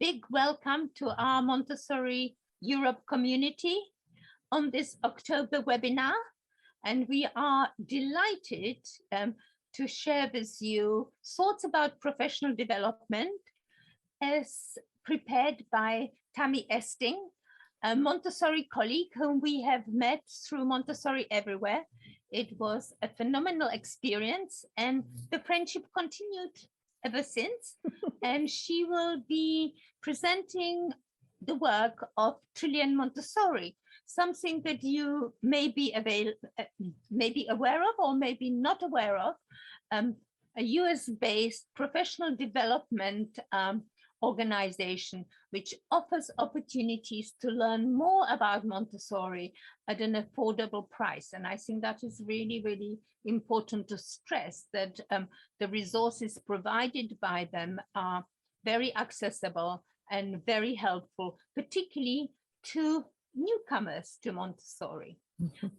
big welcome to our Montessori Europe community on this October webinar. And we are delighted to share with you thoughts about professional development as prepared by Tammy Esting, a Montessori colleague whom we have met through Montessori Everywhere. It was a phenomenal experience and the friendship continued ever since. And she will be presenting the work of Trillian Montessori, something that you may be aware of or maybe not aware of, a US-based professional development organization which offers opportunities to learn more about Montessori at an affordable price. And I think that is really, really important to stress that the resources provided by them are very accessible and very helpful, particularly to newcomers to Montessori.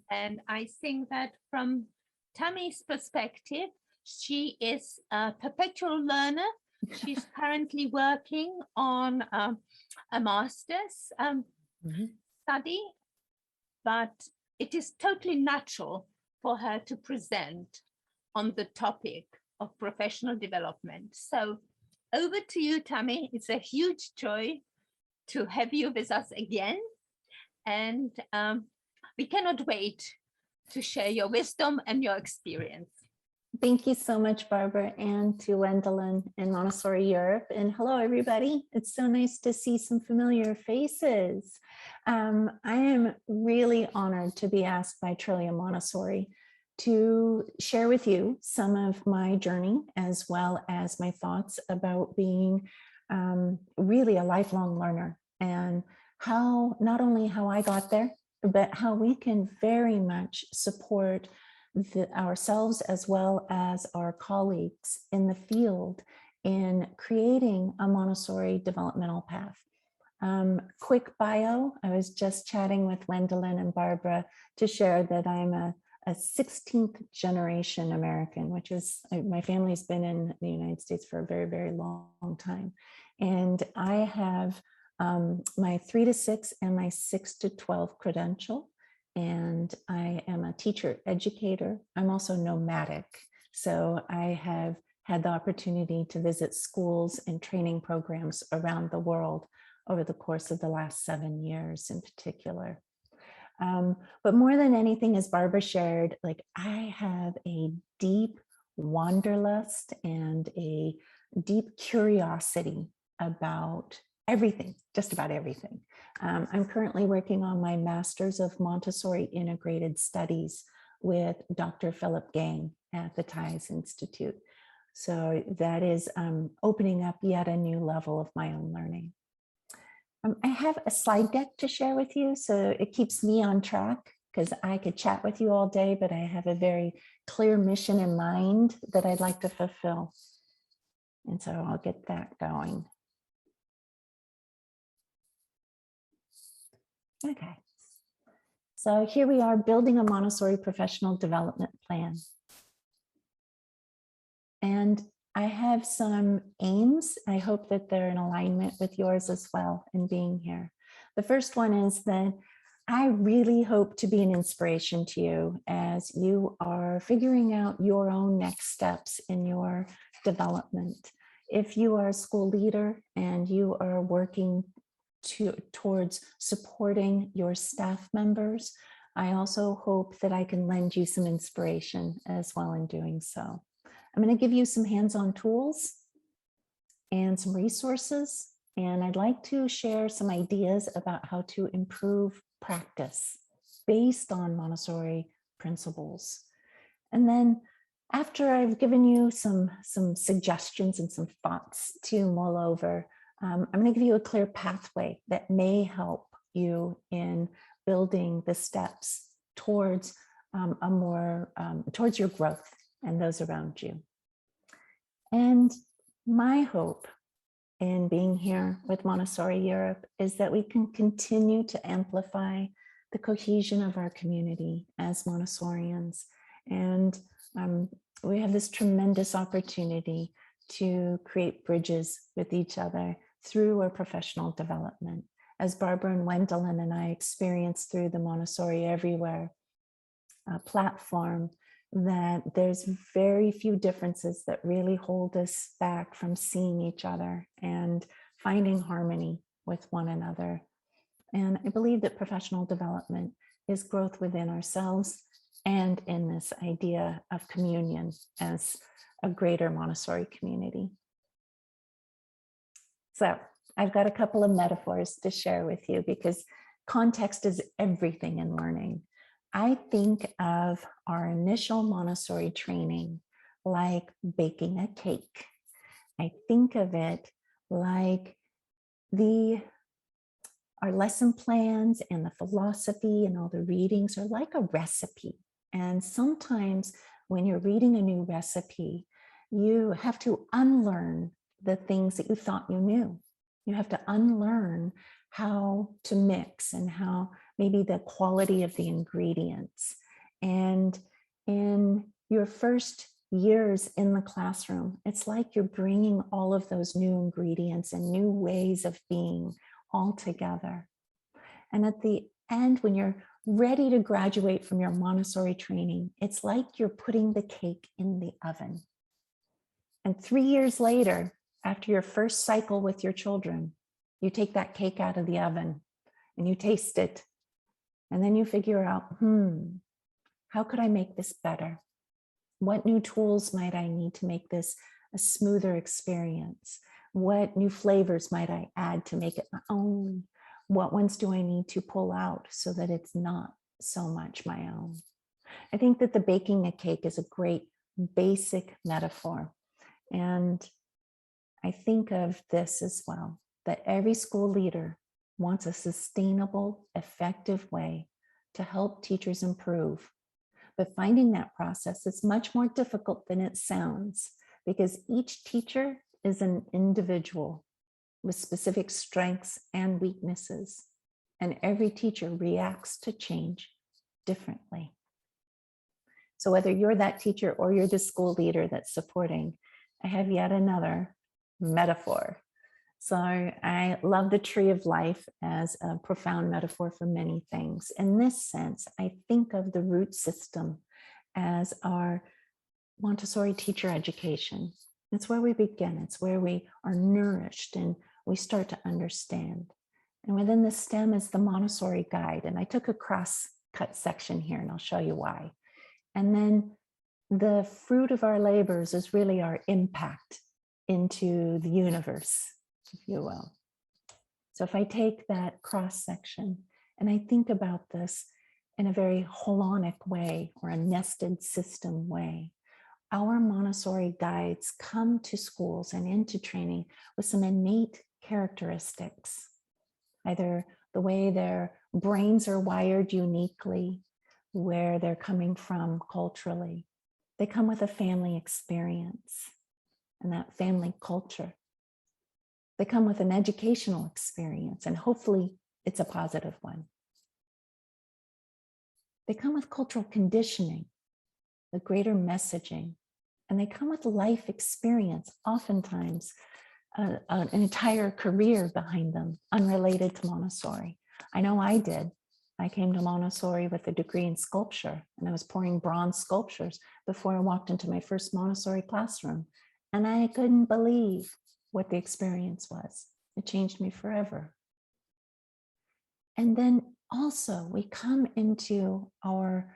And I think that from Tammy's perspective, she is a perpetual learner. She's currently working on a master's study, but it is totally natural for her to present on the topic of professional development. So over to you, Tammy. It's a huge joy to have you with us again. And we cannot wait to share your wisdom and your experience. Thank you so much, Barbara, and to Wendelin in Montessori Europe. And hello, everybody. It's so nice to see some familiar faces. I am really honored to be asked by Trillian Montessori to share with you some of my journey, as well as my thoughts about being really a lifelong learner, and how, not only how I got there, but how we can very much support ourselves as well as our colleagues in the field in creating a Montessori developmental path. Quick bio, I was just chatting with Wendelin and Barbara to share that I'm a 16th generation American, which is, my family's been in the United States for a very, very long time. And I have my 3 to 6 and my 6 to 12 credential. And I am a teacher educator. I'm also nomadic. So I have had the opportunity to visit schools and training programs around the world over the course of the last 7 years in particular. But more than anything, as Barbara shared, like I have a deep wanderlust and a deep curiosity about everything, just about everything. I'm currently working on my Master's of Montessori Integrated Studies with Dr. Philip Gang at the Tides Institute. So that is opening up yet a new level of my own learning. I have a slide deck to share with you, so it keeps me on track, because I could chat with you all day, but I have a very clear mission in mind that I'd like to fulfill. And so I'll get that going. Okay, so here we are building a Montessori professional development plan. And I have some aims. I hope that they're in alignment with yours as well in being here. The first one is that I really hope to be an inspiration to you as you are figuring out your own next steps in your development. If you are a school leader and you are working towards supporting your staff members, I also hope that I can lend you some inspiration as well in doing so. I'm going to give you some hands-on tools and some resources, and I'd like to share some ideas about how to improve practice based on Montessori principles. And then after I've given you some suggestions and some thoughts to mull over, I'm going to give you a clear pathway that may help you in building the steps towards towards your growth and those around you. And my hope in being here with Montessori Europe is that we can continue to amplify the cohesion of our community as Montessorians. And we have this tremendous opportunity to create bridges with each other through our professional development. As Barbara and Wendelin and I experienced through the Montessori Everywhere platform, that there's very few differences that really hold us back from seeing each other and finding harmony with one another. And I believe that professional development is growth within ourselves and in this idea of communion as a greater Montessori community. So I've got a couple of metaphors to share with you because context is everything in learning. I think of our initial Montessori training like baking a cake. I think of it like our lesson plans and the philosophy and all the readings are like a recipe. And sometimes when you're reading a new recipe, you have to unlearn the things that you thought you knew. You have to unlearn how to mix and how maybe the quality of the ingredients. And in your first years in the classroom, it's like you're bringing all of those new ingredients and new ways of being all together. And at the end, when you're ready to graduate from your Montessori training, it's like you're putting the cake in the oven. And 3 years later, after your first cycle with your children, you take that cake out of the oven and you taste it. And then you figure out, how could I make this better? What new tools might I need to make this a smoother experience? What new flavors might I add to make it my own? What ones do I need to pull out so that it's not so much my own? I think that the baking a cake is a great basic metaphor. And I think of this as well, that every school leader wants a sustainable, effective way to help teachers improve. But finding that process is much more difficult than it sounds because each teacher is an individual with specific strengths and weaknesses. And every teacher reacts to change differently. So whether you're that teacher or you're the school leader that's supporting, I have yet another metaphor. So I love the tree of life as a profound metaphor for many things. In this sense, I think of the root system as our Montessori teacher education. It's where we begin. It's where we are nourished and we start to understand. And within the stem is the Montessori guide. And I took a cross-cut section here and I'll show you why. And then the fruit of our labors is really our impact into the universe, if you will. So if I take that cross section and I think about this in a very holonic way or a nested system way, our Montessori guides come to schools and into training with some innate characteristics, either the way their brains are wired uniquely, where they're coming from culturally. They come with a family experience and that family culture. They come with an educational experience, and hopefully it's a positive one. They come with cultural conditioning, the greater messaging, and they come with life experience, oftentimes an entire career behind them, unrelated to Montessori. I know I did. I came to Montessori with a degree in sculpture, and I was pouring bronze sculptures before I walked into my first Montessori classroom. And I couldn't believe what the experience was. It changed me forever. And then also we come into our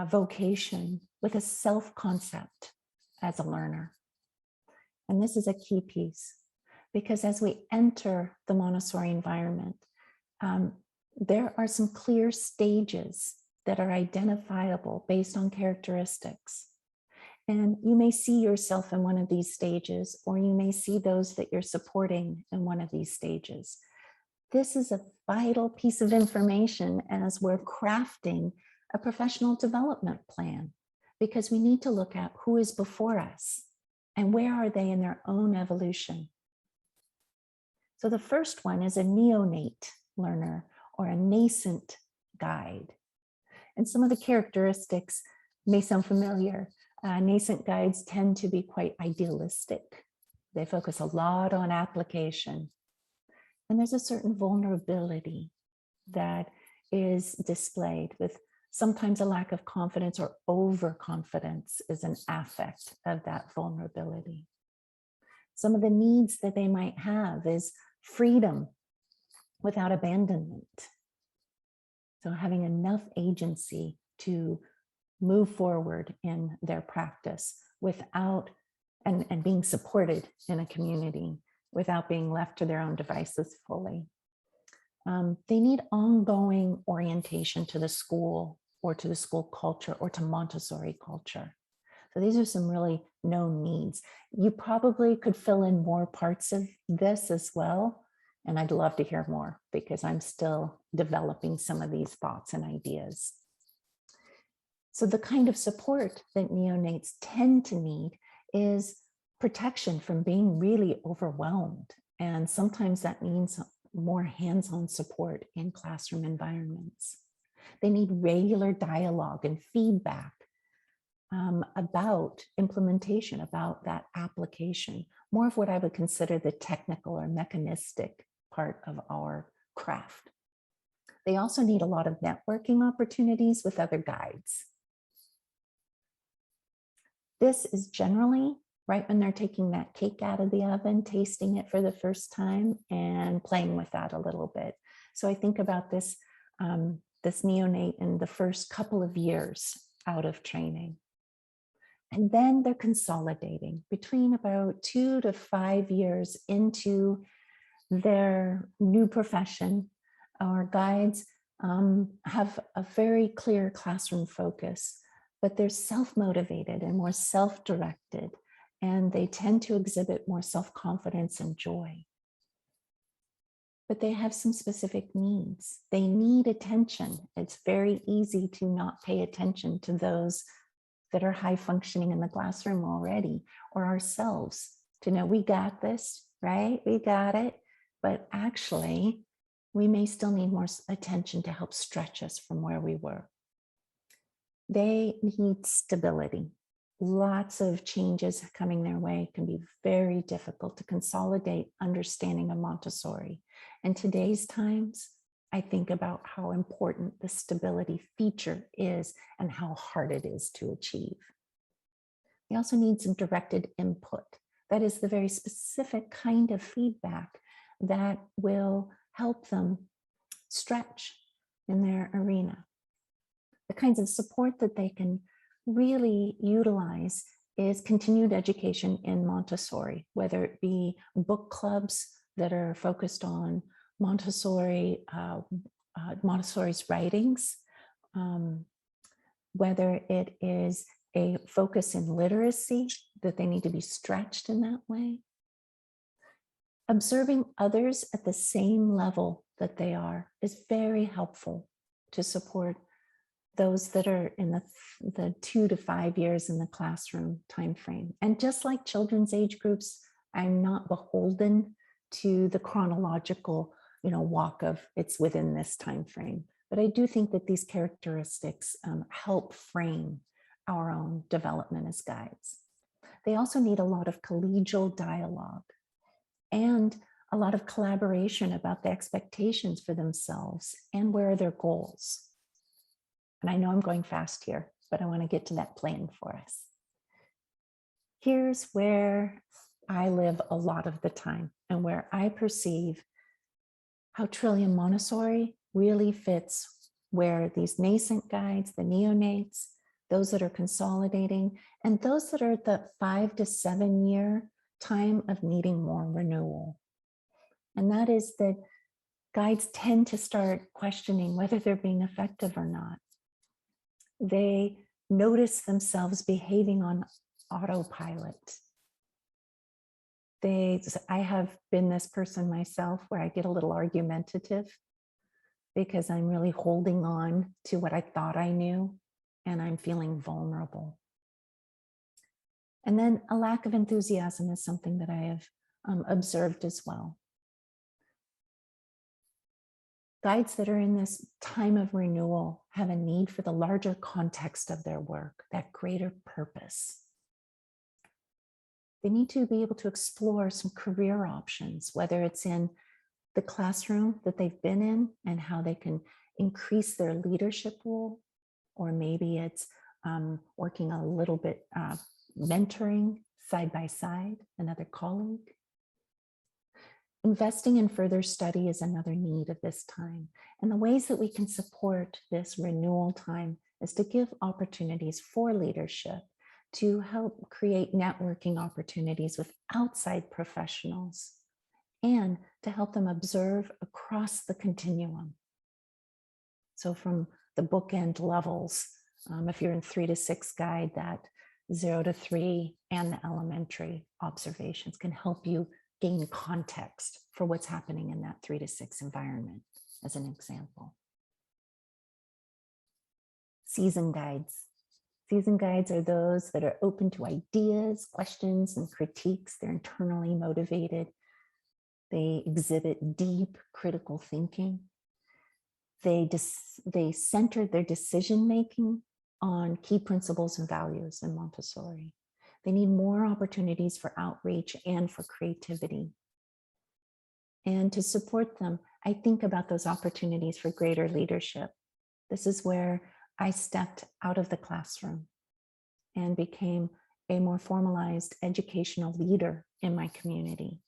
vocation with a self-concept as a learner. And this is a key piece, because as we enter the Montessori environment, there are some clear stages that are identifiable based on characteristics. And you may see yourself in one of these stages, or you may see those that you're supporting in one of these stages. This is a vital piece of information as we're crafting a professional development plan, because we need to look at who is before us and where are they in their own evolution. So the first one is a neonate learner or a nascent guide. And some of the characteristics may sound familiar. Nascent guides tend to be quite idealistic. They focus a lot on application. And there's a certain vulnerability that is displayed with sometimes a lack of confidence, or overconfidence is an affect of that vulnerability. Some of the needs that they might have is freedom without abandonment. So having enough agency to move forward in their practice without, and being supported in a community without being left to their own devices fully. They need ongoing orientation to the school, or to the school culture, or to Montessori culture. So these are some really known needs. You probably could fill in more parts of this as well. And I'd love to hear more, because I'm still developing some of these thoughts and ideas. So the kind of support that neonates tend to need is protection from being really overwhelmed. And sometimes that means more hands-on support in classroom environments. They need regular dialogue and feedback about implementation, about that application, more of what I would consider the technical or mechanistic part of our craft. They also need a lot of networking opportunities with other guides. This is generally right when they're taking that cake out of the oven, tasting it for the first time, and playing with that a little bit. So I think about this, this neonate in the first couple of years out of training. And then they're consolidating between about 2 to 5 years into their new profession. Our guides have a very clear classroom focus, but they're self-motivated and more self-directed, and they tend to exhibit more self-confidence and joy. But they have some specific needs. They need attention. It's very easy to not pay attention to those that are high functioning in the classroom already, or ourselves, to know we got this, right? We got it. But actually, we may still need more attention to help stretch us from where we were. They need stability. Lots of changes coming their way can be very difficult to consolidate understanding of Montessori. In today's times, I think about how important the stability feature is and how hard it is to achieve. They also need some directed input. That is the very specific kind of feedback that will help them stretch in their arena. The kinds of support that they can really utilize is continued education in Montessori, whether it be book clubs that are focused on Montessori's writings, whether it is a focus in literacy, that they need to be stretched in that way. Observing others at the same level that they are is very helpful to support those that are in the 2 to 5 years in the classroom timeframe. And just like children's age groups, I'm not beholden to the chronological, walk of it's within this timeframe. But I do think that these characteristics help frame our own development as guides. They also need a lot of collegial dialogue and a lot of collaboration about the expectations for themselves and where are their goals. And I know I'm going fast here, but I want to get to that plan for us. Here's where I live a lot of the time and where I perceive how Trillium Montessori really fits where these nascent guides, the neonates, those that are consolidating, and those that are at the 5 to 7 year time of needing more renewal. And that is that guides tend to start questioning whether they're being effective or not. They notice themselves behaving on autopilot. I have been this person myself where I get a little argumentative because I'm really holding on to what I thought I knew and I'm feeling vulnerable. And then a lack of enthusiasm is something that I have observed as well. Guides that are in this time of renewal have a need for the larger context of their work, that greater purpose. They need to be able to explore some career options, whether it's in the classroom that they've been in and how they can increase their leadership role, or maybe it's working a little bit, mentoring side by side, another colleague. Investing in further study is another need of this time. And the ways that we can support this renewal time is to give opportunities for leadership, to help create networking opportunities with outside professionals, and to help them observe across the continuum. So from the bookend levels, if you're in 3 to 6 guide, that 0 to 3 and the elementary observations can help you gain context for what's happening in that 3 to 6 environment, as an example. Season guides. Season guides are those that are open to ideas, questions, and critiques. They're internally motivated. They exhibit deep critical thinking. They center their decision-making on key principles and values in Montessori. They need more opportunities for outreach and for creativity. And to support them, I think about those opportunities for greater leadership. This is where I stepped out of the classroom and became a more formalized educational leader in my community.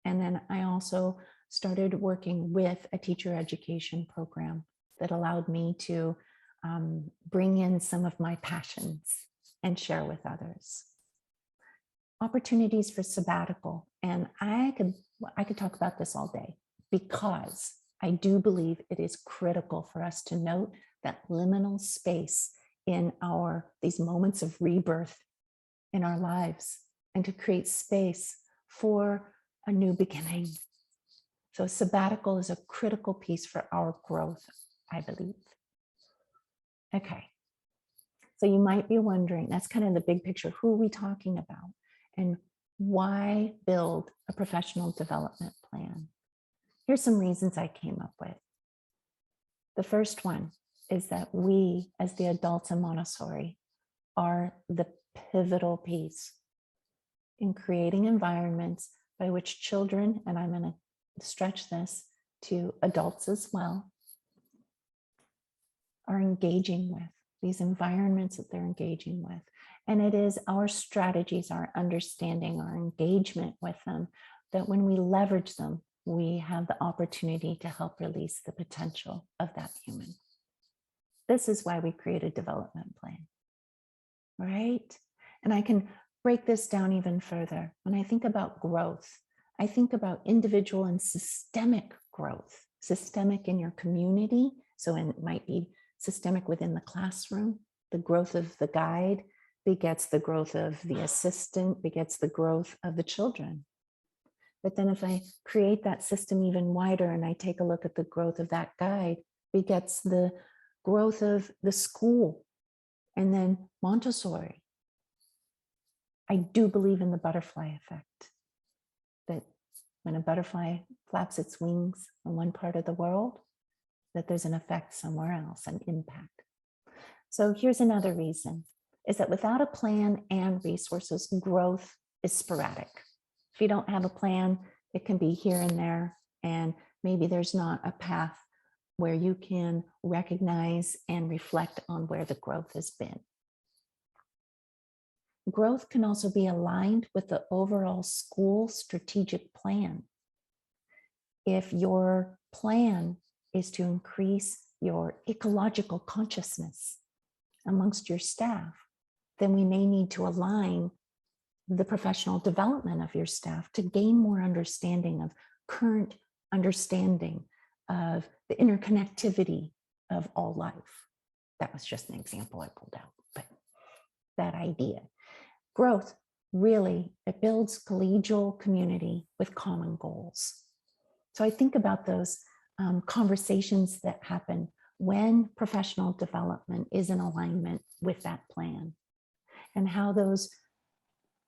And then I also started working with a teacher education program that allowed me to bring in some of my passions and share with others. Opportunities for sabbatical. And I could talk about this all day, because I do believe it is critical for us to note that liminal space in these moments of rebirth in our lives, and to create space for a new beginning. So sabbatical is a critical piece for our growth, I believe. Okay, so you might be wondering, that's kind of the big picture, who are we talking about? And why build a professional development plan? Here's some reasons I came up with. The first one is that we, as the adults in Montessori, are the pivotal piece in creating environments by which children, and I'm going to stretch this to adults as well, are engaging with, these environments that they're engaging with. And it is our strategies, our understanding, our engagement with them, that when we leverage them, we have the opportunity to help release the potential of that human. This is why we create a development plan, right? And I can break this down even further. When I think about growth, I think about individual and systemic growth, systemic in your community. So it might be systemic within the classroom. The growth of the guide begets the growth of the assistant, begets the growth of the children. But then if I create that system even wider and I take a look at the growth of that guide, begets the growth of the school, and then Montessori. I do believe in the butterfly effect, that when a butterfly flaps its wings in one part of the world, that there's an effect somewhere else, an impact. So here's another reason, is that without a plan and resources, growth is sporadic. If you don't have a plan, it can be here and there, and maybe there's not a path where you can recognize and reflect on where the growth has been. Growth can also be aligned with the overall school strategic plan. If your plan is to increase your ecological consciousness amongst your staff, then we may need to align the professional development of your staff to gain more understanding of current understanding of the interconnectivity of all life. That was just an example I pulled out, but that idea. Growth really, it builds collegial community with common goals. So I think about those conversations that happen when professional development is in alignment with that plan, and how those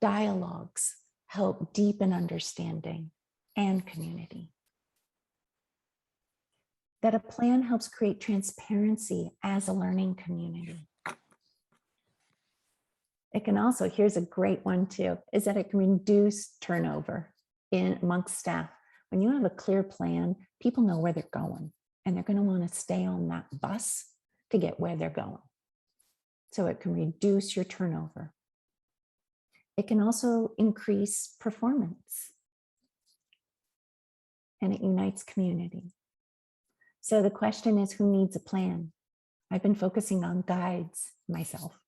dialogues help deepen understanding and community. That a plan helps create transparency as a learning community. It can also, here's a great one too, is that it can reduce turnover amongst staff. When you have a clear plan, people know where they're going and they're going to want to stay on that bus to get where they're going. So it can reduce your turnover. It can also increase performance, and it unites community. So the question is, who needs a plan? I've been focusing on guides myself,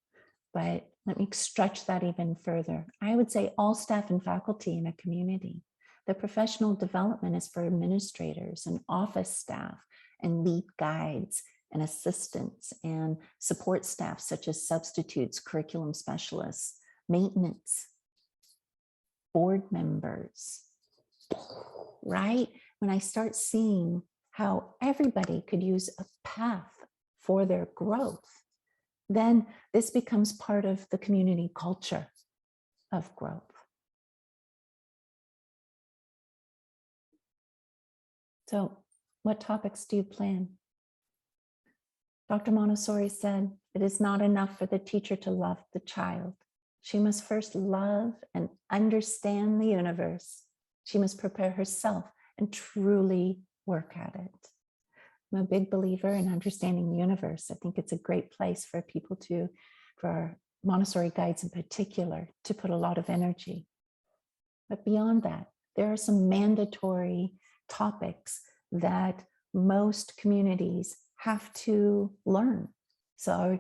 but let me stretch that even further. I would say all staff and faculty in a community. The professional development is for administrators and office staff and lead guides and assistants and support staff such as substitutes, curriculum specialists, maintenance, board members, right? When I start seeing how everybody could use a path for their growth, then this becomes part of the community culture of growth. So what topics do you plan? Dr. Montessori said, it is not enough for the teacher to love the child. She must first love and understand the universe. She must prepare herself and truly work at it. I'm a big believer in understanding the universe. I think it's a great place for people to, for our Montessori guides in particular, to put a lot of energy. But beyond that, there are some mandatory topics that most communities have to learn. So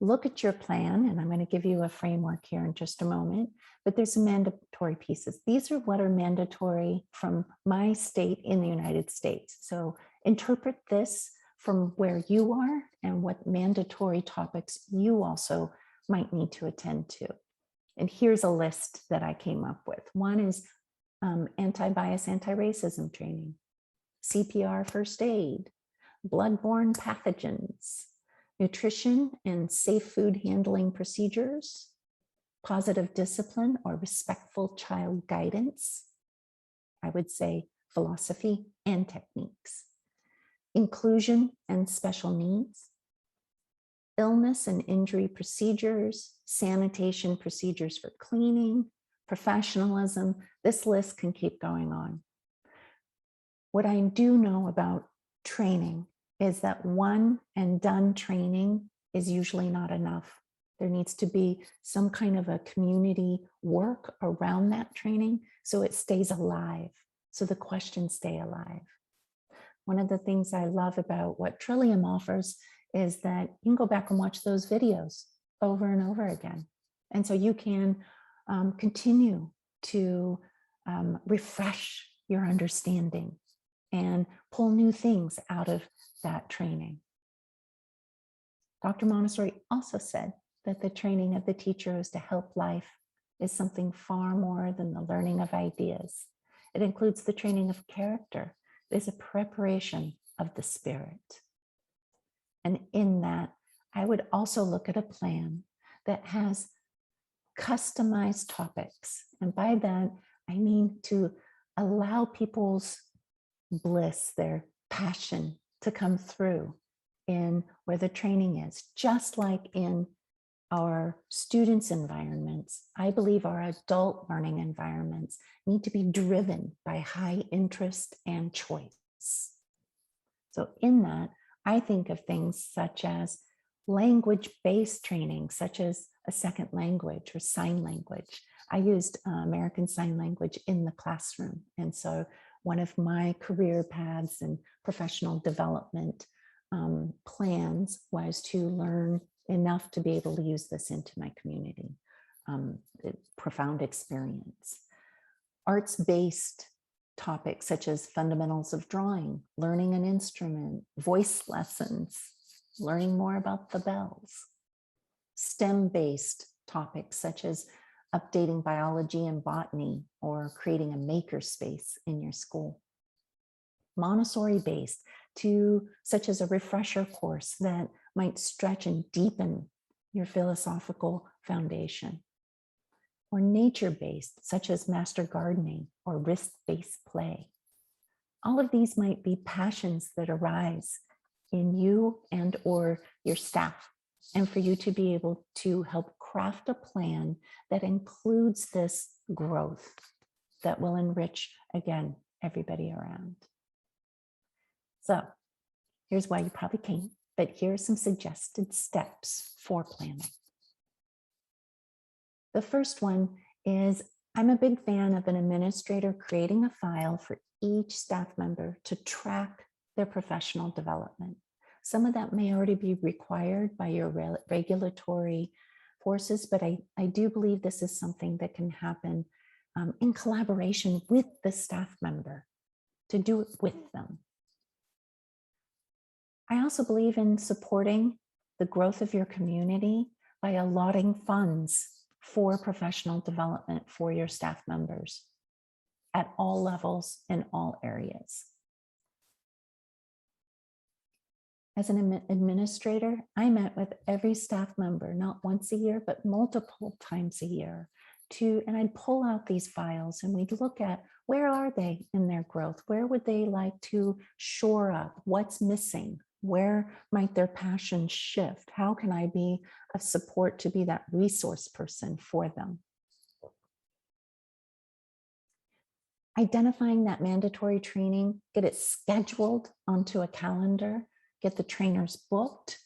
look at your plan, and I'm going to give you a framework here in just a moment, but there's some mandatory pieces. These are what are mandatory from my state in the United States. So interpret this from where you are and what mandatory topics you also might need to attend to. And here's a list that I came up with. One is anti-bias, anti-racism training, CPR first aid, bloodborne pathogens, nutrition and safe food handling procedures, positive discipline or respectful child guidance, I would say philosophy and techniques, inclusion and special needs, illness and injury procedures, sanitation procedures for cleaning, professionalism. This list can keep going on. What I do know about training is that one and done training is usually not enough. There needs to be some kind of a community work around that training so it stays alive, so the questions stay alive. One of the things I love about what Trillium offers is that you can go back and watch those videos over and over again. And so you can continue to refresh your understanding and pull new things out of that training. Dr. Montessori also said that the training of the teacher is to help life is something far more than the learning of ideas. It includes the training of character. It is a preparation of the spirit. And in that, I would also look at a plan that has customized topics. And by that, I mean to allow people's bliss, their passion to come through in where the training is, just like in our students' environments. I believe our adult learning environments need to be driven by high interest and choice. So in that, I think of things such as language-based training, such as a second language or sign language. I used American Sign Language in the classroom. And so one of my career paths and professional development plans was to learn enough to be able to use this into my community. Profound experience. Arts-based topics such as fundamentals of drawing, learning an instrument, voice lessons, learning more about the bells. STEM-based topics such as updating biology and botany or creating a maker space in your school. Montessori-based such as a refresher course that might stretch and deepen your philosophical foundation. Or nature-based, such as master gardening or risk-based play. All of these might be passions that arise in you and or your staff, and for you to be able to help craft a plan that includes this growth that will enrich, again, everybody around. So here's why you probably came, but here are some suggested steps for planning. The first one is, I'm a big fan of an administrator creating a file for each staff member to track their professional development. Some of that may already be required by your regulatory forces, but I do believe this is something that can happen in collaboration with the staff member, to do it with them. I also believe in supporting the growth of your community by allotting funds for professional development for your staff members at all levels in all areas. As an administrator, I met with every staff member, not once a year, but multiple times a year, and I'd pull out these files and we'd look at where are they in their growth? Where would they like to shore up? What's missing? Where might their passion shift? How can I be of support to be that resource person for them? Identifying that mandatory training, get it scheduled onto a calendar, get the trainers booked,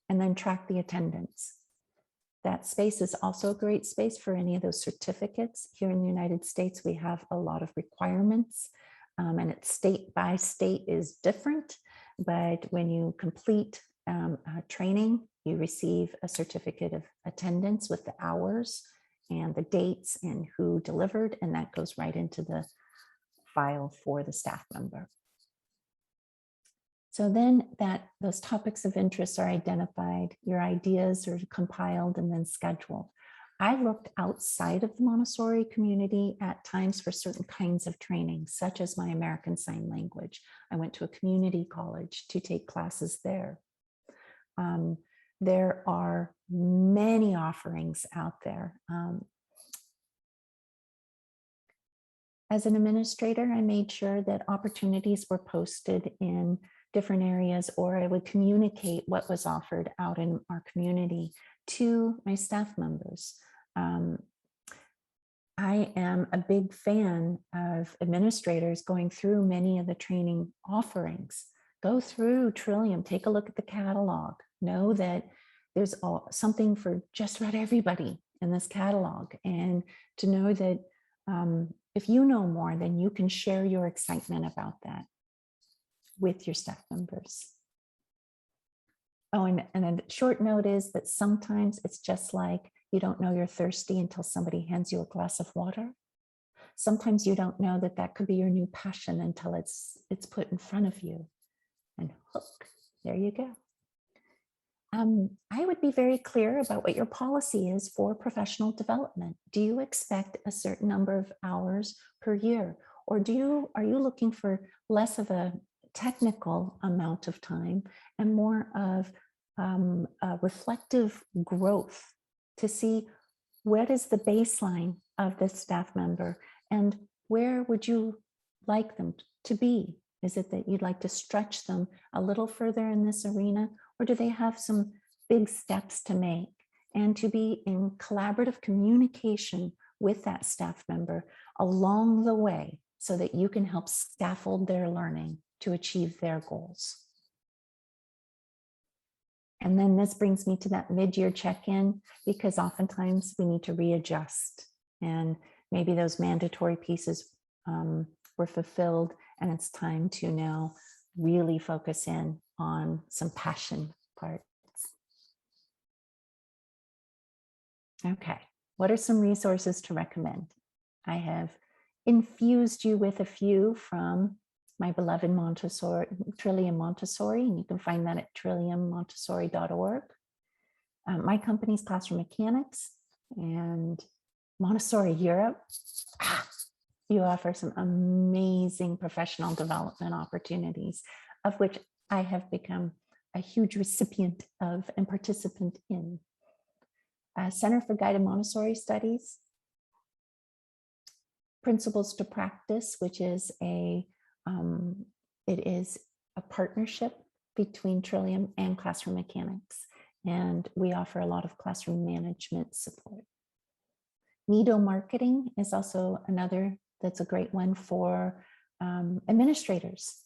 and then track the attendance. That space is also a great space for any of those certificates. Here in the United States, we have a lot of requirements, and it's state by state is different. But when you complete training, you receive a certificate of attendance with the hours and the dates and who delivered, and that goes right into the file for the staff member. So then those topics of interest are identified, your ideas are compiled and then scheduled. I looked outside of the Montessori community at times for certain kinds of training, such as my American Sign Language. I went to a community college to take classes there. There are many offerings out there. As an administrator, I made sure that opportunities were posted in different areas, or I would communicate what was offered out in our community to my staff members. I am a big fan of administrators going through many of the training offerings. Go through Trillium, take a look at the catalog, know that there's something for just about everybody in this catalog, and to know that if you know more, then you can share your excitement about that with your staff members. Oh, and a short note is that sometimes it's just like you don't know you're thirsty until somebody hands you a glass of water. Sometimes you don't know that could be your new passion until it's put in front of you. And hook, there you go. I would be very clear about what your policy is for professional development. Do you expect a certain number of hours per year? Or are you looking for less of a technical amount of time and more of a reflective growth to see what is the baseline of this staff member and where would you like them to be? Is it that you'd like to stretch them a little further in this arena, or do they have some big steps to make? And to be in collaborative communication with that staff member along the way so that you can help scaffold their learning to achieve their goals. And then this brings me to that mid-year check-in, because oftentimes we need to readjust, and maybe those mandatory pieces were fulfilled, and it's time to now really focus in on some passion parts. Okay, what are some resources to recommend? I have infused you with a few from my beloved Montessori, Trillium Montessori, and you can find that at trilliummontessori.org. My company's Classroom Mechanics and Montessori Europe. You offer some amazing professional development opportunities, of which I have become a huge recipient of and participant in. Center for Guided Montessori Studies, Principles to Practice, which is it is a partnership between Trillium and Classroom Mechanics. and we offer a lot of classroom management support. Nido marketing is also another that's a great one for administrators